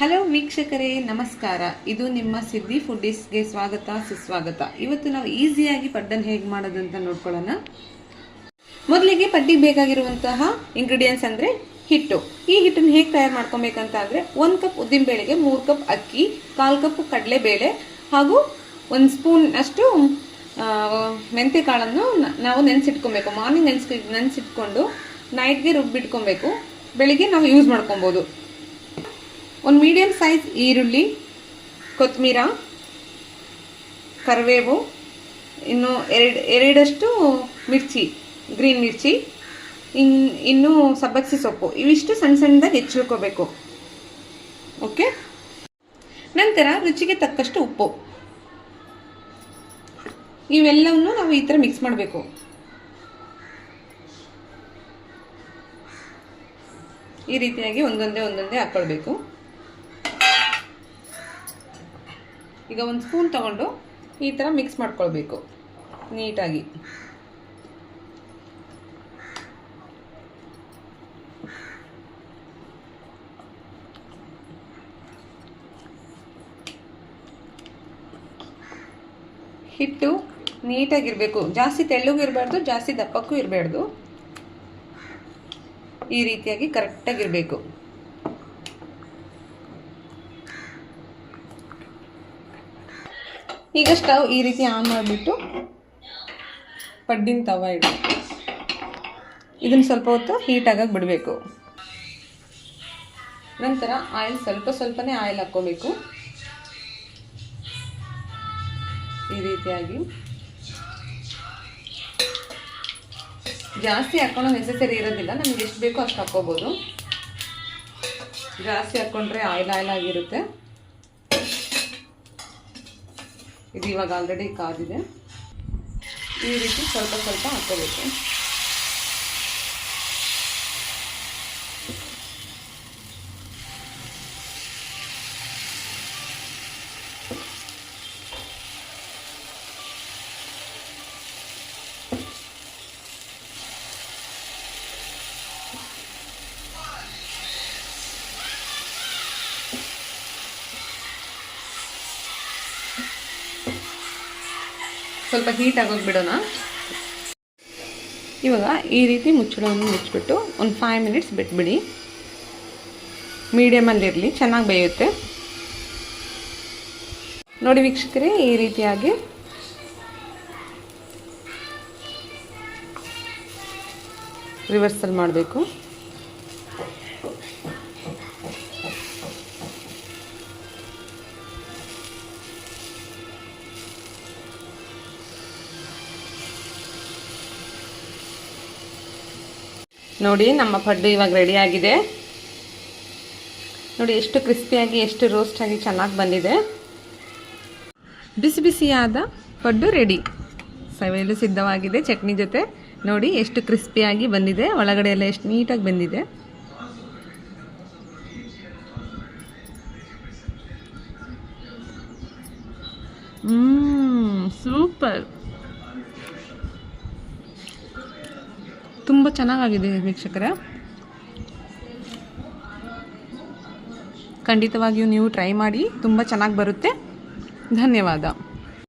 Hello ವೀಕ್ಷಕರೇ, ನಮಸ್ಕಾರ. ಇದು ನಿಮ್ಮ ಸಿದ್ದಿ ಫುಡ್ಡೀಸ್ಗೆ ಸ್ವಾಗತ ಸುಸ್ವಾಗತ. ಇವತ್ತು ನಾವು ಈಸಿಯಾಗಿ ಪಡ್ಡನ್ನು ಹೇಗೆ ಮಾಡೋದಂತ ನೋಡ್ಕೊಳ್ಳೋಣ. ಮೊದಲಿಗೆ ಪಡ್ಡಿಗೆ ಬೇಕಾಗಿರುವಂತಹ ಇಂಗ್ರೀಡಿಯೆಂಟ್ಸ್ ಅಂದರೆ ಹಿಟ್ಟು. ಈ ಹಿಟ್ಟನ್ನು ಹೇಗೆ ತಯಾರು ಮಾಡ್ಕೊಬೇಕಂತ ಅಂದರೆ 1 ಕಪ್ ಉದ್ದಿನಬೇಳೆಗೆ 3 ಕಪ್ ಅಕ್ಕಿ, 1/4 ಕಪ್ ಕಡಲೆಬೇಳೆ ಹಾಗೂ 1 ಸ್ಪೂನ್ ಅಷ್ಟು ಮೆಂತ್ಯ ಕಾಳನ್ನು ನಾವು ನೆನೆಸಿಟ್ಕೊಬೇಕು. ಮಾರ್ನಿಂಗ್ ನೆನೆಸಿಟ್ಕೊಂಡು ನೈಟ್ಗೆ ರುಬ್ಬಿಟ್ಕೊಬೇಕು. ಬೆಳಿಗ್ಗೆ ನಾವು ಯೂಸ್ ಮಾಡ್ಕೊಬೋದು. ಒಂದು ಮೀಡಿಯಮ್ ಸೈಜ್ ಈರುಳ್ಳಿ, ಕೊತ್ತಂಬರಿ, ಕರಿಬೇವು, ಇನ್ನು ಎರಡಷ್ಟು ಮಿರ್ಚಿ, ಗ್ರೀನ್ ಮಿರ್ಚಿ, ಇನ್ನು ಸಬ್ಬಕ್ಕಿ ಸೊಪ್ಪು, ಇವಿಷ್ಟು ಸಣ್ಣ ಸಣ್ಣದಾಗಿ ಹೆಚ್ಚಿಟ್ಕೋಬೇಕು. ಓಕೆ. ನಂತರ ರುಚಿಗೆ ತಕ್ಕಷ್ಟು ಉಪ್ಪು. ಇವೆಲ್ಲವನ್ನು ನಾವು ಈ ಥರ ಮಿಕ್ಸ್ ಮಾಡಬೇಕು. ಈ ರೀತಿಯಾಗಿ ಒಂದೊಂದೇ ಹಾಕ್ಕೊಳ್ಬೇಕು. ಈಗ 1 ಸ್ಪೂನ್ ತಗೊಂಡು ಈ ಥರ ಮಿಕ್ಸ್ ಮಾಡ್ಕೊಳ್ಬೇಕು ನೀಟಾಗಿ. ಹಿಟ್ಟು ನೀಟಾಗಿರಬೇಕು. ಜಾಸ್ತಿ ತೆಳ್ಳಗೂ ಇರಬಾರ್ದು, ಜಾಸ್ತಿ ದಪ್ಪಕ್ಕೂ ಇರಬಾರ್ದು. ಈ ರೀತಿಯಾಗಿ ಕರೆಕ್ಟಾಗಿರಬೇಕು. ಈಗ ಸ್ಟವ್ ಈ ರೀತಿ ಆನ್ ಮಾಡಿಬಿಟ್ಟು ಪಡ್ಡಿನ ತವ ಇಡಬೇಕು. ಇದನ್ನು ಸ್ವಲ್ಪ ಹೊತ್ತು ಹೀಟಾಗಕ್ಕೆ ಬಿಡಬೇಕು. ನಂತರ ಆಯಿಲ್ ಸ್ವಲ್ಪನೇ ಆಯಿಲ್ ಹಾಕ್ಕೋಬೇಕು. ಈ ರೀತಿಯಾಗಿ ಜಾಸ್ತಿ ಹಾಕ್ಕೊಳ್ಳೋ ನೆಸೆಸರಿ ಇರೋದಿಲ್ಲ. ನಮ್ಗೆ ಎಷ್ಟು ಬೇಕೋ ಅಷ್ಟು ಹಾಕ್ಕೋಬೋದು. ಜಾಸ್ತಿ ಹಾಕ್ಕೊಂಡ್ರೆ ಆಯಿಲ್ ಆಗಿರುತ್ತೆ. ಇದು ಇವಾಗ ಆಲ್ರೆಡಿ ಕಾದಿದೆ. ಈ ರೀತಿ ಸ್ವಲ್ಪ ಹಾಕ್ಕೋಬೇಕು. ಸ್ವಲ್ಪ ಹೀಟ್ ಆಗೋಗಿ ಬಿಡೋಣ. ಇವಾಗ ಈ ರೀತಿ ಮುಚ್ಚಳವನ್ನು ಮುಚ್ಚಿಬಿಟ್ಟು ಒಂದು 5 ಮಿನಿಟ್ಸ್ ಬಿಟ್ಬಿಡಿ. ಮೀಡಿಯಮಲ್ಲಿರಲಿ, ಚೆನ್ನಾಗಿ ಬೇಯುತ್ತೆ. ನೋಡಿ ವೀಕ್ಷಕರೇ, ಈ ರೀತಿಯಾಗಿ ರಿವರ್ಸಲ್ ಮಾಡಬೇಕು. ನೋಡಿ, ನಮ್ಮ ಪಡ್ಡು ಇವಾಗ ರೆಡಿಯಾಗಿದೆ. ನೋಡಿ ಎಷ್ಟು ಕ್ರಿಸ್ಪಿಯಾಗಿ, ಎಷ್ಟು ರೋಸ್ಟಾಗಿ ಚೆನ್ನಾಗಿ ಬಂದಿದೆ. ಬಿಸಿ ಬಿಸಿಯಾದ ಪಡ್ಡು ರೆಡಿ. ಸವಿಯಲು ಸಿದ್ಧವಾಗಿದೆ ಚಟ್ನಿ ಜೊತೆ. ನೋಡಿ ಎಷ್ಟು ಕ್ರಿಸ್ಪಿಯಾಗಿ ಬಂದಿದೆ, ಒಳಗಡೆ ಎಲ್ಲ ಎಷ್ಟು ನೀಟಾಗಿ ಬಂದಿದೆ. ಸೂಪರ್. ತುಂಬ ಚೆನ್ನಾಗಿದೆ ವೀಕ್ಷಕರೇ. ಖಂಡಿತವಾಗಿಯೂ ನೀವು ಟ್ರೈ ಮಾಡಿ, ತುಂಬ ಚೆನ್ನಾಗಿ ಬರುತ್ತೆ. ಧನ್ಯವಾದ.